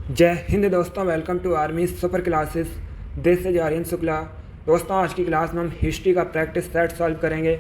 जय हिंद दोस्तों, welcome to army super classes. This is Aryan Shukla. दोस्तों, आज की क्लास में हम हिस्ट्री का प्रैक्टिस सेट सॉल्व करेंगे।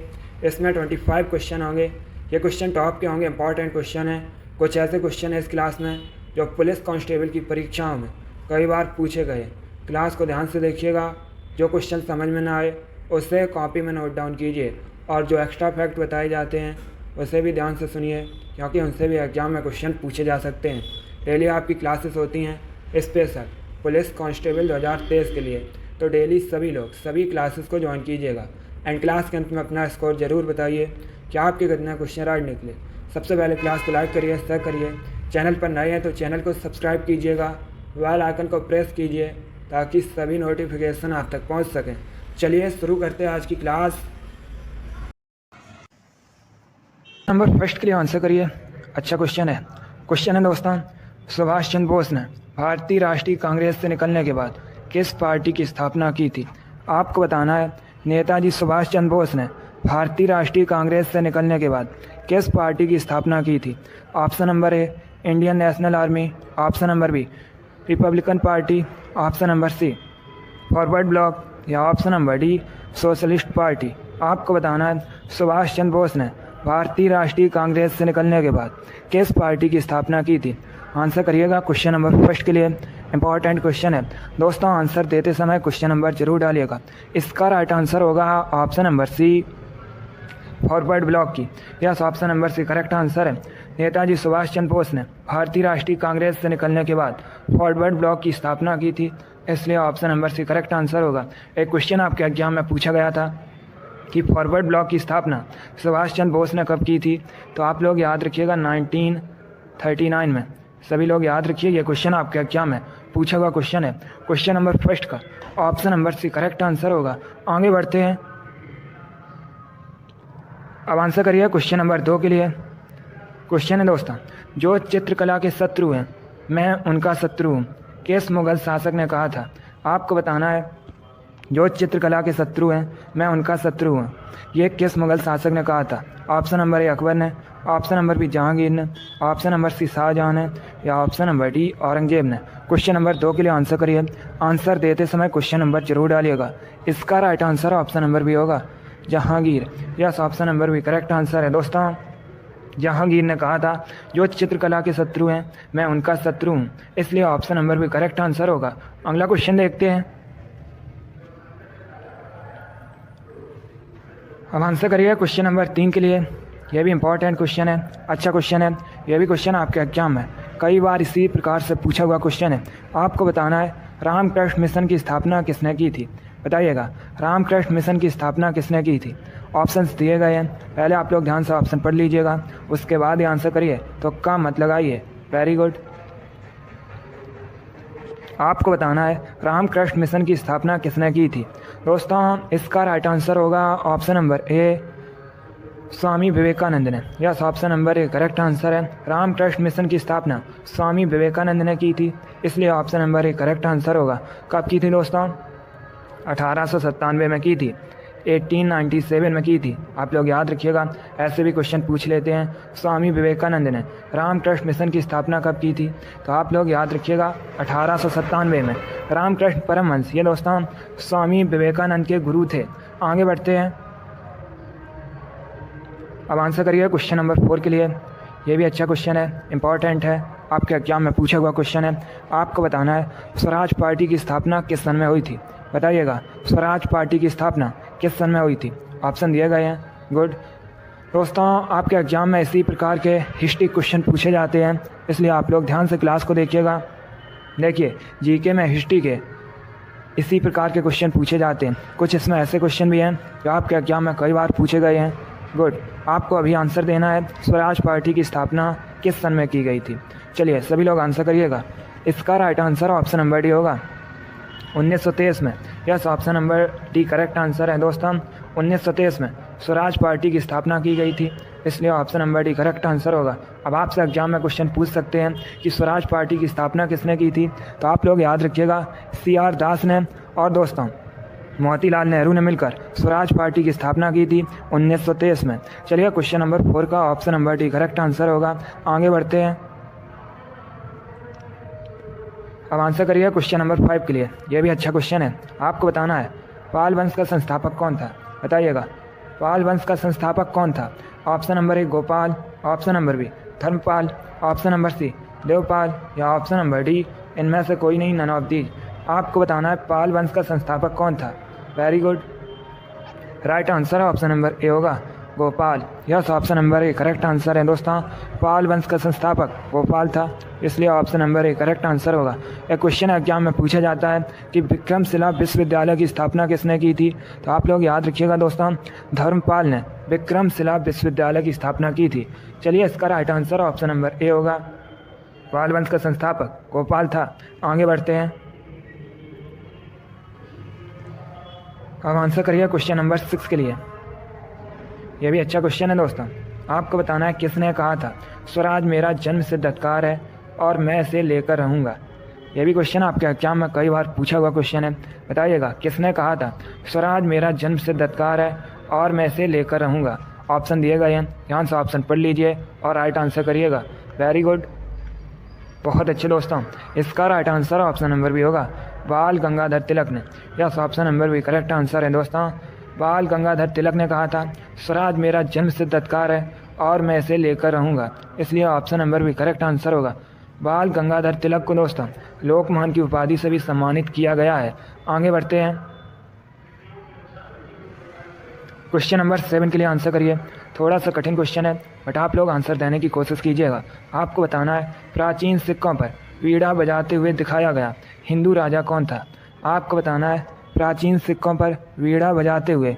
इसमें 25 क्वेश्चन होंगे। ये क्वेश्चन टॉप के होंगे, इंपॉर्टेंट क्वेश्चन है। कुछ ऐसे क्वेश्चन है इस क्लास में जो पुलिस कांस्टेबल की परीक्षाओं में कई बार पूछे गए। क्लास को ध्यान से देखिएगा। जो क्वेश्चन समझ में ना आए उसे कॉपी में नोट डाउन कीजिए, और जो एक्स्ट्रा फैक्ट बताए जाते हैं उसे भी ध्यान से सुनिए, क्योंकि उनसे भी एग्जाम में क्वेश्चन पूछे जा सकते हैं। डेली आपकी क्लासेस होती हैं स्पेशल पुलिस कांस्टेबल 2023 के लिए, तो डेली सभी लोग सभी क्लासेस को ज्वाइन कीजिएगा। एंड क्लास के अंत में अपना स्कोर ज़रूर बताइए कि आपके कितने क्वेश्चन राइट निकले। सबसे पहले क्लास को लाइक करिए, शेयर करिए। चैनल पर नए हैं तो चैनल को सब्सक्राइब कीजिएगा, बेल आइकन को प्रेस कीजिए ताकि सभी नोटिफिकेशन आप तक पहुंच सकें। चलिए शुरू करते हैं आज की क्लास। नंबर फर्स्ट के लिए आंसर करिए। अच्छा क्वेश्चन है दोस्तों, सुभाष चंद्र बोस ने भारतीय राष्ट्रीय कांग्रेस से निकलने के बाद किस पार्टी की स्थापना की थी? आपको बताना है नेताजी सुभाष चंद्र बोस ने भारतीय राष्ट्रीय कांग्रेस से निकलने के बाद किस पार्टी की स्थापना की थी। Option number A Indian National Army, option number B Republican Party, option number C Forward Bloc, या option number D Socialist Party. आपको बताना है सुभाष चंद्र बोस ने भारतीय राष्ट्रीय कांग्रेस से निकलने के बाद किस पार्टी की स्थापना की थी। आंसर करिएगा। क्वेश्चन नंबर फर्स्ट के लिए इंपॉर्टेंट क्वेश्चन है दोस्तों। आंसर देते समय क्वेश्चन नंबर जरूर डालिएगा। इसका राइट आंसर होगा option number C Forward Bloc की। Yes, option number C correct answer है। नेताजी सुभाष चंद्र बोस ने भारतीय राष्ट्रीय कांग्रेस से निकलने के बाद फॉरवर्ड ब्लॉक की स्थापना की थी, इसलिए option number C correct answer होगा। एक क्वेश्चन आपके एग्जाम में पूछा गया था कि फॉरवर्ड ब्लॉक की स्थापना सुभाष चंद्र बोस ने कब की थी, तो आप लोग याद रखिएगा 1939 में। सभी लोग याद रखिए, ये क्वेश्चन आपके एग्जाम में पूछा हुआ क्वेश्चन है। क्वेश्चन नंबर फर्स्ट का option number C correct answer होगा। आगे बढ़ते हैं। अब आंसर करिए क्वेश्चन नंबर 2 के लिए। क्वेश्चन है दोस्तों, जो चित्रकला के शत्रु हैं मैं उनका शत्रु हूँ, किस मुगल शासक ने कहा था? आपको बताना है जो चित्रकला के शत्रु हैं मैं उनका शत्रु हूँ, ये किस मुगल शासक ने कहा था? ऑप्शन नंबर ए अकबर ने, ऑप्शन नंबर बी जहांगीर ने, ऑप्शन नंबर सी शाहजहां ने, या ऑप्शन नंबर डी औरंगजेब ने। क्वेश्चन नंबर 2 के लिए आंसर करिए। आंसर देते समय क्वेश्चन नंबर जरूर डालिएगा। इसका right answer option number B होगा Jahangir. Yes, option number B correct answer है दोस्तों। जहांगीर ने कहा था जो चित्रकला के शत्रु हैं मैं उनका शत्रु हूँ, इसलिए option number B correct answer होगा। अगला क्वेश्चन देखते हैं। अब आंसर करिए क्वेश्चन नंबर 3 के लिए। यह भी इंपॉर्टेंट क्वेश्चन है, अच्छा क्वेश्चन है। यह भी क्वेश्चन आपके एग्जाम में कई बार इसी प्रकार से पूछा हुआ क्वेश्चन है। आपको बताना है रामकृष्ण मिशन की स्थापना किसने की थी? बताइएगा, रामकृष्ण मिशन की स्थापना किसने की थी? ऑप्शंस दिए गए हैं, पहले आप लोग ध्यान से ऑप्शन पढ़ लीजिएगा, उसके बाद ही आंसर करिए। तो का मत लगाइए। Very good. आपको बताना है रामकृष्ण मिशन की स्थापना किसने की थी? दोस्तों, इसका राइट आंसर होगा ऑप्शन नंबर ए स्वामी विवेकानंद ने। Yes, option number A correct answer है। रामकृष्ण मिशन की स्थापना स्वामी विवेकानंद ने की थी, इसलिए option number A correct answer होगा। कब की थी दोस्तों? 1897 में की थी, 1897 में की थी। आप लोग याद रखिएगा, ऐसे भी क्वेश्चन पूछ लेते हैं। स्वामी विवेकानंद ने रामकृष्ण मिशन की स्थापना कब की थी? तो आप लोग याद रखिएगा 1897 में। रामकृष्ण परमहंस ये दोस्तों स्वामी विवेकानंद के गुरु थे। आगे बढ़ते हैं। अब आंसर करिए क्वेश्चन नंबर 4 के लिए। ये भी अच्छा क्वेश्चन है, इंपॉर्टेंट है, आपके एग्जाम में पूछा हुआ क्वेश्चन है। आपको बताना है स्वराज पार्टी की स्थापना किस सन में हुई थी? बताइएगा, स्वराज पार्टी की स्थापना किस सन में हुई थी? ऑप्शन दिए गए हैं। गुड दोस्तों, आपके एग्जाम में इसी प्रकार के हिस्ट्री क्वेश्चन पूछे जाते हैं, इसलिए आप लोग ध्यान से क्लास को देखिएगा। देखिए, जीके में हिस्ट्री के इसी प्रकार के क्वेश्चन पूछे जाते हैं। कुछ इसमें ऐसे क्वेश्चन भी हैं जो आपके एग्जाम में कई बार पूछे गए हैं। गुड, आपको अभी आंसर देना है स्वराज पार्टी की स्थापना किस सन में की गई थी। चलिए सभी लोग आंसर करिएगा। इसका right answer option number D होगा 1923 में। Yes, option number D correct answer है दोस्तों। 1923 में स्वराज पार्टी की स्थापना की गई थी, इसलिए option number D correct answer होगा। अब आपसे एग्जाम में क्वेश्चन पूछ सकते हैं कि स्वराज पार्टी की स्थापना किसने की थी, तो आप लोग याद रखिएगा CR दास ने और दोस्तों मोतीलाल नेहरू ने मिलकर स्वराज पार्टी की स्थापना की थी 1923 में। चलिए क्वेश्चन नंबर 4 का option number D correct answer होगा। आगे बढ़ते हैं। अब आंसर करिए क्वेश्चन नंबर 5 के लिए। यह भी अच्छा क्वेश्चन है। आपको बताना है पाल वंश का संस्थापक कौन था, बताइएगा। पाल वंश का संस्थापक कौन था? Option number A Gopal, option number B Dharmapal, option number C Devapal या ऑप्शन नंबर डी इनमें से कोई नहीं, नन ऑफ दीज। आपको बताना है पाल वंश का संस्थापक कौन था। Very good, right answer option number A होगा Gopal. Yes, option number A correct answer है दोस्तों। पाल वंश का संस्थापक गोपाल था, इसलिए option number A correct answer होगा। एक क्वेश्चन एग्जाम में पूछा जाता है कि विक्रमशिला विश्वविद्यालय की स्थापना किसने की थी? तो आप लोग याद रखिएगा दोस्तों, धर्मपाल ने विक्रमशिला विश्वविद्यालय की स्थापना की थी। चलिए, इसका right answer option number A होगा। पाल वंश का संस्थापक गोपाल था। आगे बढ़ते हैं। अब आंसर करिए क्वेश्चन नंबर 6 के लिए। यह भी अच्छा क्वेश्चन है दोस्तों। आपको बताना है किसने कहा था स्वराज मेरा जन्म सिद्ध अधिकार है और मैं इसे लेकर रहूँगा। यह भी क्वेश्चन आपके एग्जाम में कई बार पूछा हुआ क्वेश्चन है। बताइएगा किसने कहा था स्वराज मेरा जन्म सिद्ध अधिकार है और मैं इसे लेकर रहूँगा। ऑप्शन दिए गए हैं, ध्यान से ऑप्शन पढ़ लीजिए और राइट आंसर करिएगा। वेरी गुड, बहुत अच्छे दोस्तों। इसका राइट आंसर ऑप्शन नंबर भी होगा बाल गंगाधर तिलक ने। यस, ऑप्शन नंबर भी करेक्ट आंसर है दोस्तों। बाल गंगाधर तिलक ने कहा था स्वराज मेरा जन्म सिद्ध अधिकार है और मैं इसे लेकर रहूँगा, इसलिए ऑप्शन नंबर भी करेक्ट आंसर होगा। बाल गंगाधर तिलक को दोस्तों लोकमान की उपाधि से भी सम्मानित किया गया है। आगे बढ़ते हैं। क्वेश्चन नंबर 7 के लिए आंसर करिए। थोड़ा सा कठिन क्वेश्चन है, बट आप लोग आंसर देने की कोशिश कीजिएगा। आपको बताना है प्राचीन सिक्कों पर वीणा बजाते हुए दिखाया गया हिंदू राजा कौन था। आपको बताना है प्राचीन सिक्कों पर वीणा बजाते हुए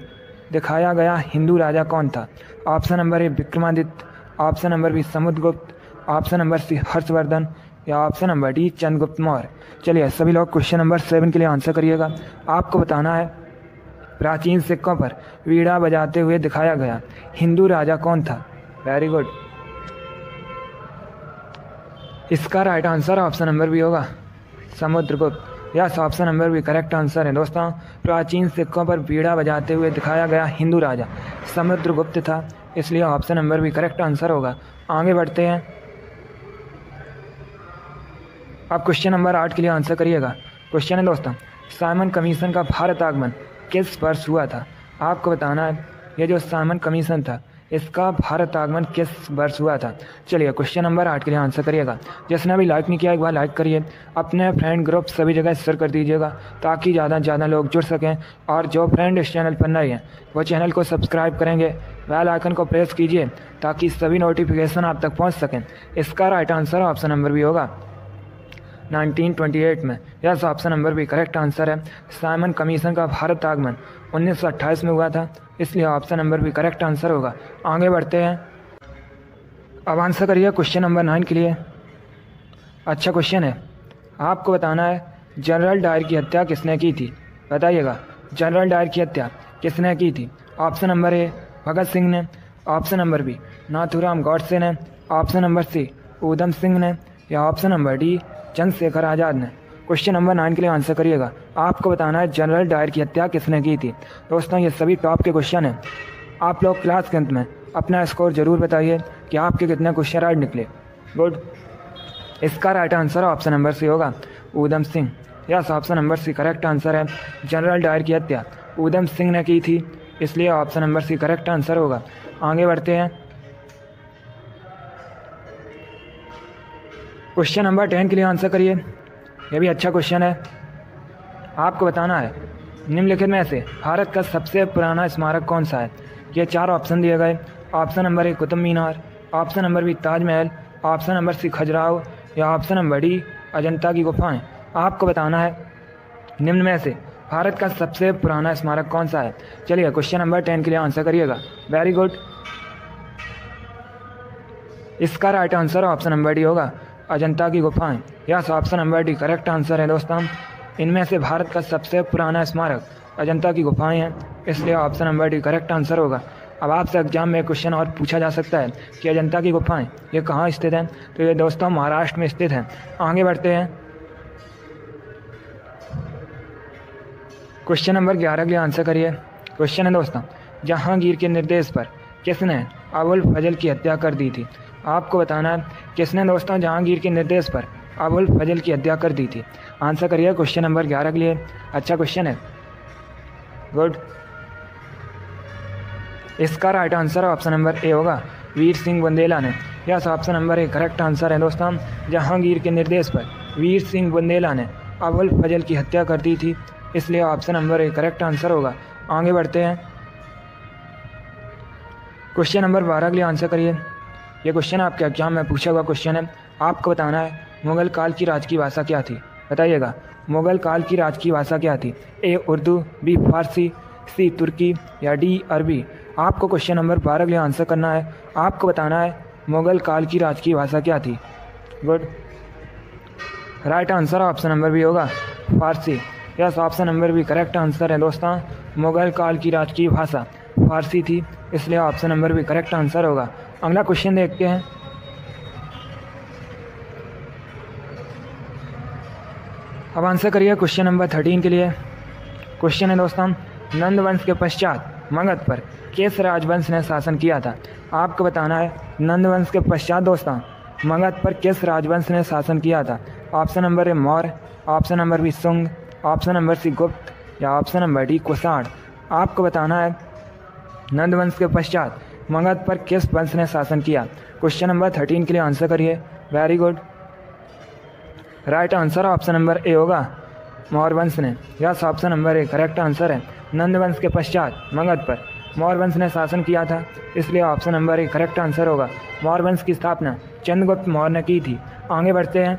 दिखाया गया हिंदू राजा कौन था। Option number A Vikramaditya, option number B Samudragupta, option number C Harshavardhan या option number D Chandragupta Maurya. चलिए, सभी लोग क्वेश्चन नंबर 7 के लिए आंसर करिएगा। आपको बताना है प्राचीन सिक्कों पर वीणा बजाते हुए दिखाया गया हिंदू राजा कौन था। वेरी गुड, इसका राइट आंसर ऑप्शन नंबर भी होगा समुद्रगुप्त। यस, ऑप्शन नंबर भी करेक्ट आंसर है दोस्तों। प्राचीन सिक्कों पर वीणा बजाते हुए दिखाया गया हिंदू राजा समुद्रगुप्त था, इसलिए ऑप्शन नंबर भी करेक्ट आंसर होगा। आगे बढ़ते हैं। अब क्वेश्चन नंबर 8 के लिए आंसर करिएगा। क्वेश्चन है दोस्तों साइमन कमीशन का भारत आगमन किस वर्ष हुआ था। आपको बताना है ये जो साइमन कमीशन था इसका भारत आगमन किस वर्ष हुआ था। चलिए, क्वेश्चन नंबर 8 के लिए आंसर करिएगा। जिसने अभी लाइक नहीं किया एक बार लाइक करिए, अपने फ्रेंड ग्रुप सभी जगह शेयर कर दीजिएगा ताकि ज़्यादा से ज़्यादा लोग जुड़ सकें। और जो फ्रेंड इस चैनल पर नए हैं वो चैनल को सब्सक्राइब करेंगे, बेल आइकन को प्रेस कीजिए ताकि सभी नोटिफिकेशन आप तक पहुँच सकें। इसका राइट आंसर ऑप्शन नंबर भी होगा 1928 में। यस, ऑप्शन नंबर भी करेक्ट आंसर है। साइमन कमीशन का भारत आगमन 1928 में हुआ था, इसलिए ऑप्शन नंबर भी करेक्ट आंसर होगा। आगे बढ़ते हैं। अब आंसर करिए क्वेश्चन नंबर 9 के लिए। अच्छा क्वेश्चन है। आपको बताना है जनरल डायर की हत्या किसने की थी। बताइएगा जनरल डायर की हत्या किसने की थी। Option number A Bhagat Singh ने, option number B Nathuram Godse ने, option number C Udham Singh ने या option number D Chandrashekhar Azad ने। क्वेश्चन नंबर 9 के लिए आंसर करिएगा। आपको बताना है जनरल डायर की हत्या किसने की थी। दोस्तों ये सभी टॉप के क्वेश्चन हैं। आप लोग क्लास के अंत में अपना स्कोर जरूर बताइए कि आपके कितने क्वेश्चन राइट निकले। गुड, इसका right answer option number C होगा Udham Singh. Yes, option number C correct answer है। जनरल डायर की हत्या ऊधम सिंह ने की थी, इसलिए option number C correct answer होगा। आगे बढ़ते हैं। क्वेश्चन नंबर 10 के लिए आंसर करिए। यह भी अच्छा क्वेश्चन है। आपको बताना है निम्नलिखित में से भारत का सबसे पुराना स्मारक कौन सा है। ये 4 ऑप्शन दिए गए। Option number A Qutub Minar, option number B Taj Mahal, option number C Khajuraho या ऑप्शन नंबर डी अजंता की गुफाएं। आपको बताना है निम्न में से भारत का सबसे पुराना स्मारक कौन सा है। चलिए, क्वेश्चन नंबर 10 के लिए आंसर करिएगा। वेरी गुड, इसका right answer option number D होगा अजंता की गुफाएं। Yes, option number D correct answer है दोस्तों। इनमें से भारत का सबसे पुराना स्मारक अजंता की गुफाएं हैं, इसलिए option number D correct answer होगा। अब आपसे एग्जाम में क्वेश्चन और पूछा जा सकता है कि अजंता की गुफाएं ये कहाँ स्थित हैं। तो ये दोस्तों महाराष्ट्र में स्थित हैं। आगे बढ़ते हैं। क्वेश्चन नंबर 11 के लिए आंसर करिए। क्वेश्चन है दोस्तों जहांगीर के निर्देश पर किसने अबुल फजल की हत्या कर दी थी। आपको बताना है किसने दोस्तों जहांगीर के निर्देश पर अबुल फजल की हत्या कर दी थी। आंसर करिए क्वेश्चन नंबर 11 के लिए। अच्छा क्वेश्चन है, गुड। इसका right answer option number A होगा, वीर सिंह बुंदेला ने। Yes, option number A correct answer है दोस्तों। जहांगीर के निर्देश पर वीर सिंह बुंदेला ने अबुल फजल की हत्या कर दी थी, इसलिए option number A correct answer होगा। आगे बढ़ते हैं, क्वेश्चन नंबर 12 के लिए आंसर करिए। ये क्वेश्चन आपके एग्जाम में पूछा हुआ क्वेश्चन है। आपको बताना है मुग़ल काल की राज की भाषा क्या थी, बताइएगा। मुग़ल काल की राज की भाषा क्या थी? ए उर्दू, बी फारसी, सी तुर्की या डी अरबी। आपको क्वेश्चन नंबर 12 के लिए आंसर करना है। आपको बताना है मुग़ल काल की राज की भाषा क्या थी। Good, right answer option number B होगा, Farsi. Yes, option number B correct answer है दोस्तों। मुग़ल काल की राज की भाषा फारसी थी, इसलिए option number B correct answer होगा। अगला क्वेश्चन देखते हैं। अब आंसर करिए क्वेश्चन नंबर 13 के लिए। क्वेश्चन है दोस्तों, नंद वंश के पश्चात मगध पर किस राजवंश ने शासन किया था? आपको बताना है नंद वंश के पश्चात दोस्तों मगध पर किस राजवंश ने शासन किया था। Option number A Maurya, option number B Shunga, option number C Gupta या ऑप्शन नंबर डी कुषाण। आपको बताना है नंद वंश के पश्चात मगध पर किस वंश ने शासन किया। क्वेश्चन नंबर 13 के लिए आंसर करिए। Very good, right answer option number A होगा, मौर्य वंश ने। Yes, option number A correct answer है। नंद वंश के पश्चात मगध पर मौर्य वंश ने शासन किया था, इसलिए option number A correct answer होगा। मौर्य वंश की स्थापना चंद्रगुप्त मौर्य ने की थी। आगे बढ़ते हैं,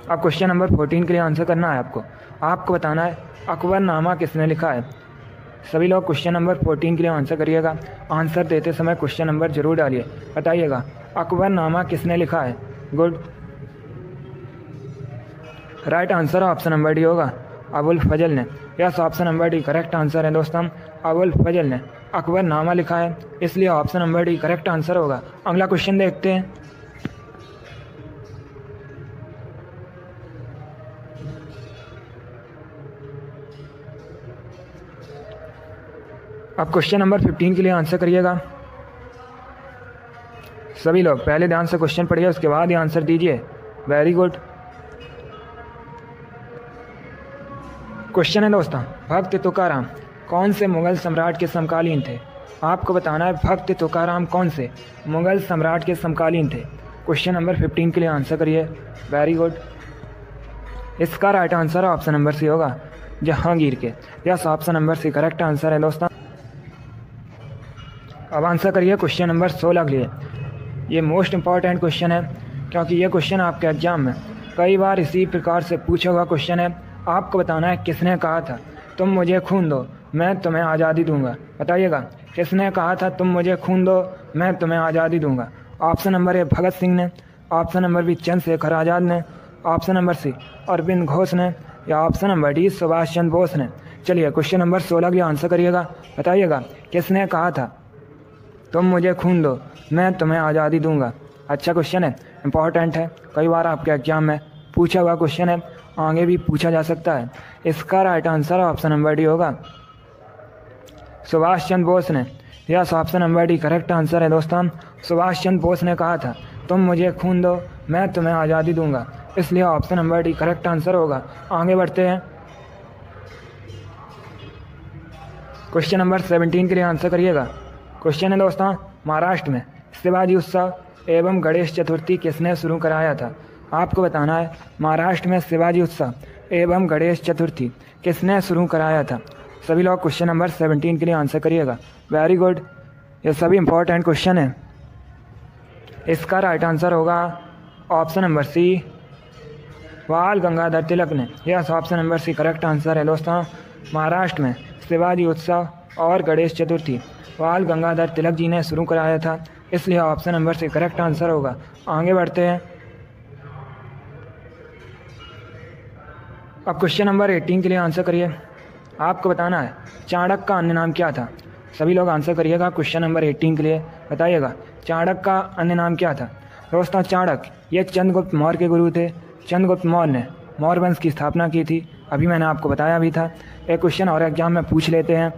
अब क्वेश्चन नंबर 14 के लिए आंसर करना है आपको। आपको बताना है अकबरनामा किसने लिखा है। सभी लोग क्वेश्चन नंबर 14 के लिए आंसर करिएगा। आंसर देते समय क्वेश्चन नंबर जरूर डालिए, बताइएगा अकबरनामा किसने लिखा है। Good, right answer option number D होगा, अबुल फजल ने। Yes, option number D correct answer है दोस्तों। अबुल फजल ने अकबरनामा लिखा है, इसलिए option number D correct answer होगा। अगला क्वेश्चन देखते हैं। अब क्वेश्चन नंबर 15 के लिए आंसर करिएगा। सभी लोग पहले ध्यान से क्वेश्चन पढ़िए, उसके बाद ही आंसर दीजिए। Very good. क्वेश्चन है दोस्तों, भक्त तुकाराम कौन से मुगल सम्राट के समकालीन थे? आपको बताना है भक्त तुकाराम कौन से मुगल सम्राट के समकालीन थे। क्वेश्चन नंबर 15 के लिए आंसर करिए। वेरी गुड, इसका right answer option number C होगा, जहांगीर के। Yes, option number C correct answer है दोस्तों। अब आंसर करिए क्वेश्चन नंबर 16 के लिए। ये मोस्ट इंपॉर्टेंट क्वेश्चन है, क्योंकि ये क्वेश्चन आपके एग्जाम में कई बार इसी प्रकार से पूछा हुआ क्वेश्चन है। आपको बताना है किसने कहा था तुम मुझे खून दो मैं तुम्हें आज़ादी दूंगा। बताइएगा किसने कहा था तुम मुझे खून दो मैं तुम्हें आज़ादी दूंगा। Option number A Bhagat Singh ने, option number B Chandrashekhar Azad ने, option number C Aurobindo Ghosh ने या option number D Subhash Chandra Bose ने। चलिए क्वेश्चन नंबर 16 के लिए आंसर करिएगा। बताइएगा किसने कहा था तुम मुझे खून दो मैं तुम्हें आज़ादी दूंगा। अच्छा क्वेश्चन है, इंपॉर्टेंट है, कई बार आपके एग्जाम में पूछा हुआ क्वेश्चन है, आगे भी पूछा जा सकता है। इसका right answer option number D होगा, सुभाष चंद्र बोस ने। Yes, option number D correct answer है दोस्तों। सुभाष चंद्र बोस ने कहा था तुम मुझे खून दो मैं तुम्हें आज़ादी दूंगा, इसलिए option number D correct answer होगा। आगे बढ़ते हैं, क्वेश्चन नंबर 17 के लिए आंसर करिएगा। क्वेश्चन है दोस्तों, महाराष्ट्र में शिवाजी उत्सव एवं गणेश चतुर्थी किसने शुरू कराया था? आपको बताना है महाराष्ट्र में शिवाजी उत्सव एवं गणेश चतुर्थी किसने शुरू कराया था। सभी लोग क्वेश्चन नंबर 17 के लिए आंसर करिएगा। वेरी गुड, ये सभी इंपॉर्टेंट क्वेश्चन है। इसका राइट आंसर होगा option number C, Bal Gangadhar Tilak ने। Yes, option number C correct answer है दोस्तों। महाराष्ट्र में शिवाजी उत्सव और गणेश चतुर्थी बाल गंगाधर तिलक जी ने शुरू कराया था, इसलिए option number C correct answer होगा। आगे बढ़ते हैं, अब क्वेश्चन नंबर 18 के लिए आंसर करिए। आपको बताना है चाणक्य का अन्य नाम क्या था। सभी लोग आंसर करिएगा क्वेश्चन नंबर 18 के लिए। बताइएगा चाणक्य का अन्य नाम क्या था। दोस्तों चाणक्य ये चंद्रगुप्त मौर्य के गुरु थे। चंद्रगुप्त मौर्य ने मौर्य वंश की स्थापना की थी, अभी मैंने आपको बताया भी था। एक क्वेश्चन और एग्जाम में पूछ लेते हैं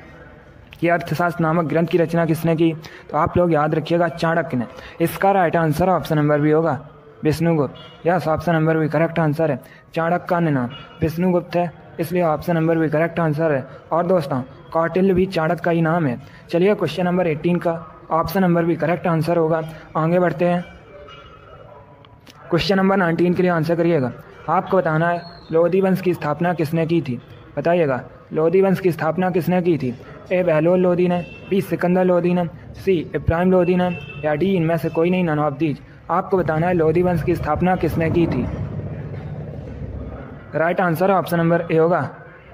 कि अर्थशास्त्र नामक ग्रंथ की रचना किसने की, तो आप लोग याद रखिएगा चाणक्य ने। इसका right answer option number B होगा, Vishnugupta. Yes, option number B correct answer है। चाणक्य का अन्य नाम विष्णुगुप्त है, इसलिए option number B correct answer है। और दोस्तों कौटिल्य भी चाणक्य का ही नाम है। चलिए क्वेश्चन नंबर 18 का option number B correct answer होगा। आगे बढ़ते हैं। क्वेश्चन नंबर 19 के लिए आंसर करिएगा। आपको बताना है लोधी वंश की स्थापना किसने की थी, बताइएगा। लोधी वंश की स्थापना किसने की थी? ए बहलोल लोधी ने, बी सिकंदर लोधी ने, सी इब्राहिम लोधी ने, या डी इनमें से कोई नहीं, नन ऑफ दीज। आपको बताना है लोधी वंश की स्थापना किसने की थी। Right answer option number A होगा,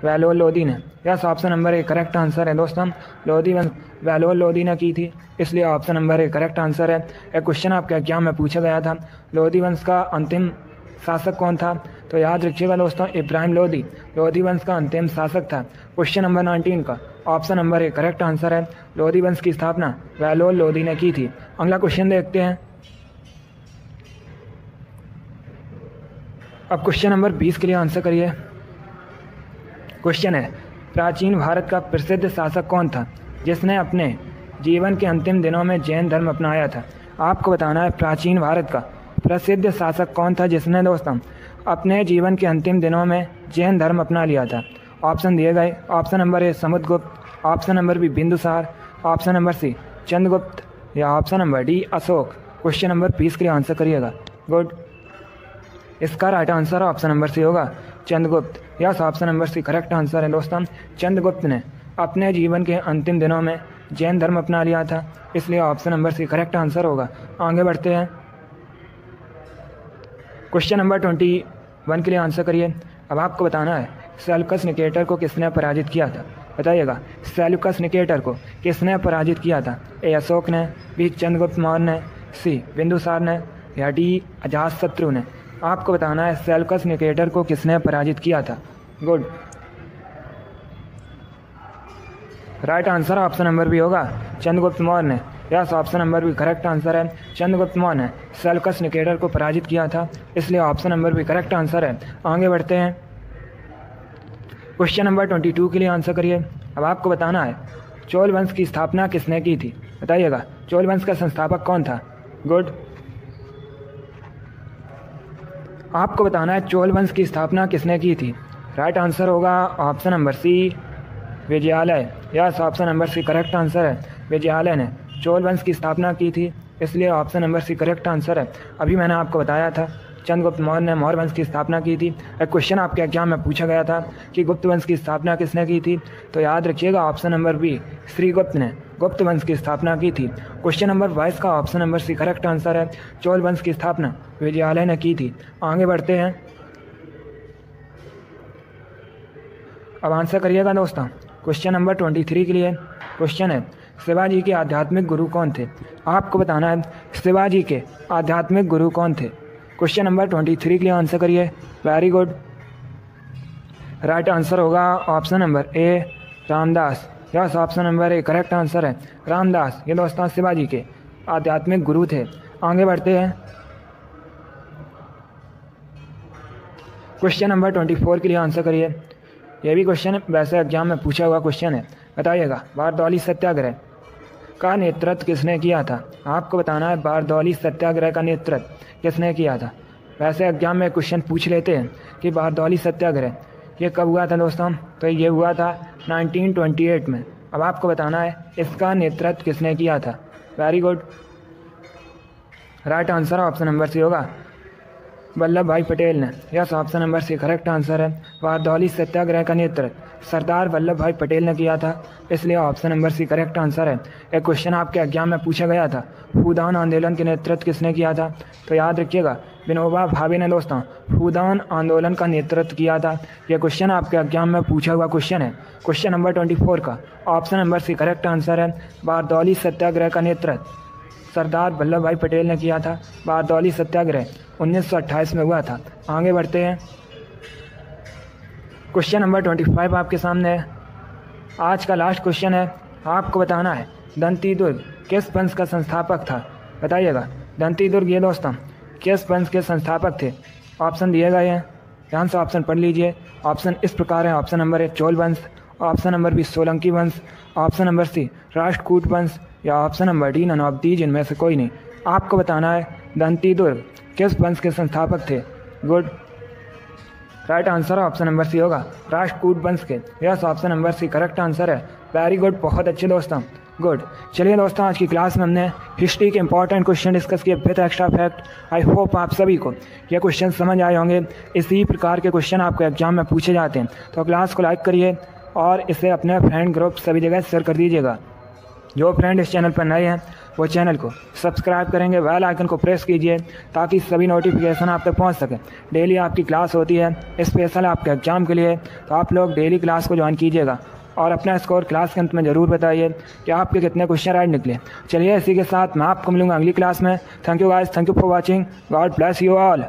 बहलोल लोधी ने। Yes, option number A correct answer है। दोस्तों लोधी वंश बहलोल लोधी ने की थी, इसलिए option number A correct answer है। एक क्वेश्चन आपके एग्जाम में पूछा गया था, लोधी वंश का अंतिम शासक कौन था? तो याद रखिएगा दोस्तों, इब्राहिम लोधी लोधी वंश का अंतिम शासक था। क्वेश्चन नंबर 19 का option number A correct answer है। लोधी वंश की स्थापना बहलोल लोधी ने की थी। अगला क्वेश्चन देखते हैं। अब क्वेश्चन नंबर 20 के लिए आंसर करिए। क्वेश्चन है, प्राचीन भारत का प्रसिद्ध शासक कौन था जिसने अपने जीवन के अंतिम दिनों में जैन धर्म अपनाया था? आपको बताना है प्राचीन भारत का प्रसिद्ध शासक कौन था जिसने दोस्तों अपने जीवन के अंतिम दिनों में जैन धर्म अपना लिया था। ऑप्शन दिए गए, option number A Samudragupta, option number B Bindusara, option number C Chandragupta, या option number D Ashoka. Question number 20 के लिए आंसर करिएगा। गुड, इसका right answer option number C होगा, Chandragupta. Yes, option number C correct answer है। दोस्तों चंद्रगुप्त ने अपने जीवन के अंतिम दिनों में जैन धर्म अपना लिया था, इसलिए option number C correct answer होगा। आगे बढ़ते हैं। क्वेश्चन नंबर 21 के लिए आंसर करिए। अब आपको बताना है सेल्यूकस निकेटर को किसने पराजित किया था, बताइएगा। सेल्यूकस निकेटर को किसने पराजित किया था? ए अशोक ने, बी चंद्रगुप्त मौर्य ने, सी बिंदुसार ने, या डी अजातशत्रु ने। आपको बताना है सेल्यूकस निकेटर को किसने पराजित किया था। Good, right answer option number B होगा, चंद्रगुप्त मौर्य ने। Yes, option number B correct answer है। चंद्रगुप्त मौर्य ने सेल्यूकस निकेटर को पराजित किया था, इसलिए option number B correct answer है। आगे बढ़ते हैं। क्वेश्चन नंबर 22 के लिए आंसर करिए। अब आपको बताना है चोल वंश की स्थापना किसने की थी, बताइएगा। चोल वंश का संस्थापक कौन था? गुड, आपको बताना है चोल वंश की स्थापना किसने की थी। राइट आंसर होगा option number C Vijayalaya. Yes, option number C correct answer है। विजयालय ने चोल वंश की स्थापना की थी, इसलिए option number C correct answer है। अभी मैंने आपको बताया था चंद्रगुप्त मौर्य ने मौर्य वंश की स्थापना की थी। एक क्वेश्चन आपके एग्जाम में पूछा गया था कि गुप्त वंश की स्थापना किसने की थी, तो याद रखिएगा ऑप्शन नंबर बी श्रीगुप्त ने गुप्त वंश की स्थापना की थी। क्वेश्चन नंबर 22 का option number C correct answer है। चोल वंश की स्थापना विजयालय ने की थी। आगे बढ़ते हैं। अब आंसर करिएगा दोस्तों क्वेश्चन नंबर 23 के लिए। क्वेश्चन है शिवाजी के आध्यात्मिक गुरु कौन थे? आपको बताना है शिवाजी के आध्यात्मिक गुरु कौन थे। क्वेश्चन नंबर 23 के लिए आंसर करिए। वेरी गुड, राइट आंसर होगा option number A Ramdas. Yes, option number A correct answer है, रामदास। ये दोस्तों शिवाजी के आध्यात्मिक गुरु थे। आगे बढ़ते हैं। क्वेश्चन नंबर 24 के लिए आंसर करिए। यह भी क्वेश्चन वैसे एग्जाम में पूछा हुआ क्वेश्चन है, बताइएगा। बारदौली सत्याग्रह का नेतृत्व किसने किया था? आपको बताना है बारदौली सत्याग्रह का नेतृत्व किसने किया था। वैसे एग्जाम में क्वेश्चन पूछ लेते हैं कि बारदौली सत्याग्रह ये कब हुआ था दोस्तों, तो ये हुआ था 1928 में। अब आपको बताना है इसका नेतृत्व किसने किया था। Very good, right answer option number C होगा, वल्लभ भाई पटेल ने। Yes, option number C correct answer है। बारदौली सत्याग्रह का नेतृत्व सरदार वल्लभ भाई पटेल ने किया था, इसलिए option number C correct answer है। एक क्वेश्चन आपके एग्जाम में पूछा गया था फूदान आंदोलन के नेतृत्व किसने किया था, तो याद रखिएगा विनोबा भावे ने दोस्तों फूदान आंदोलन का नेतृत्व किया था। यह क्वेश्चन आपके एग्जाम में पूछा हुआ क्वेश्चन है। क्वेश्चन नंबर 24 का option number C correct answer है। बारदौली सत्याग्रह का नेतृत्व सरदार वल्लभ भाई पटेल ने किया था। बारदौली सत्याग्रह 1928 में हुआ था। आगे बढ़ते हैं। क्वेश्चन नंबर 25 आपके सामने है। आज का लास्ट क्वेश्चन है, आपको बताना है दंती दुर्ग किस वंश का संस्थापक था, बताइएगा। दंती दुर्ग ये दोस्तों किस वंश के संस्थापक थे। ऑप्शन दिए गए हैं, ध्यान से ऑप्शन पढ़ लीजिए। ऑप्शन इस प्रकार है, ऑप्शन नंबर ए चोल वंश, ऑप्शन नंबर बी सोलंकी वंश, ऑप्शन नंबर सी राष्ट्रकूट वंश, या option number D none of these, इनमें से कोई नहीं। आपको बताना है दंती दुर्ग किस वंश के संस्थापक थे? Good. Right answer option number C होगा, राष्ट्रकूट वंश के। Yes, option number C correct answer है। वेरी गुड, बहुत अच्छे दोस्तों, गुड। चलिए दोस्तों, आज की क्लास में हमने हिस्ट्री के इंपॉर्टेंट क्वेश्चन डिस्कस किए with extra fact. I hope आप सभी को ये क्वेश्चन समझ आए होंगे। इसी प्रकार के क्वेश्चन आपको एग्जाम में पूछे जाते हैं। तो क्लास को लाइक करिए और इसे अपने फ्रेंड ग्रुप सभी जगह शेयर कर दीजिएगा। जो फ्रेंड इस चैनल पर नए हैं वो चैनल को सब्सक्राइब करेंगे, बेल आइकन को प्रेस कीजिए ताकि सभी नोटिफिकेशन आप तक पहुंच सके। डेली आपकी क्लास होती है स्पेशल आपके एग्जाम के लिए, तो आप लोग डेली क्लास को ज्वाइन कीजिएगा और अपना स्कोर क्लास के अंत में ज़रूर बताइए कि आपके कितने क्वेश्चन राइट निकले। चलिए, इसी के साथ मैं आपको मिलूंगा अगली क्लास में। Thank you guys, thank you for watching, God bless you all.